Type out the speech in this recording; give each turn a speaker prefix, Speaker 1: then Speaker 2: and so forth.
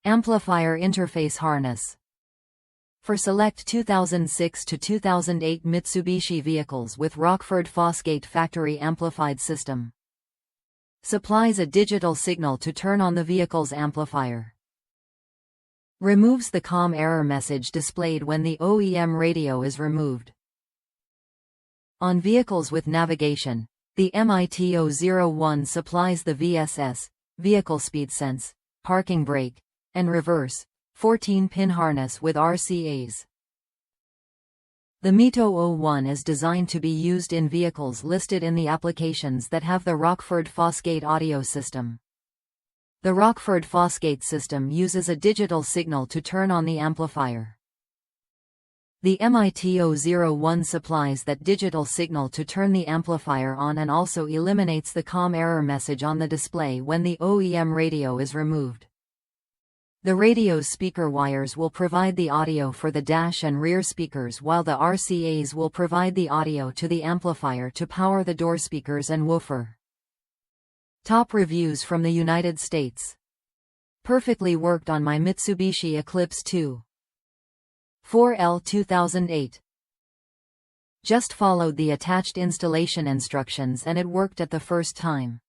Speaker 1: Amplifier interface harness. For select 2006 to 2008 Mitsubishi vehicles with Rockford Fosgate factory amplified system. Supplies a digital signal to turn on the vehicle's amplifier. Removes the COM error message displayed when the OEM radio is removed. On vehicles with navigation, the MITO-01 supplies the VSS, vehicle speed sense, parking brake, and reverse, 14-pin harness with RCAs. The MITO-01 is designed to be used in vehicles listed in the applications that have the Rockford Fosgate audio system. The Rockford Fosgate system uses a digital signal to turn on the amplifier. The MITO-01 supplies that digital signal to turn the amplifier on and also eliminates the COM error message on the display when the OEM radio is removed. The radio's speaker wires will provide the audio for the dash and rear speakers, while the RCAs will provide the audio to the amplifier to power the door speakers and woofer. Top reviews from the United States. Perfectly worked on my Mitsubishi Eclipse 2. 4L 2008. Just followed the attached installation instructions and it worked at the first time.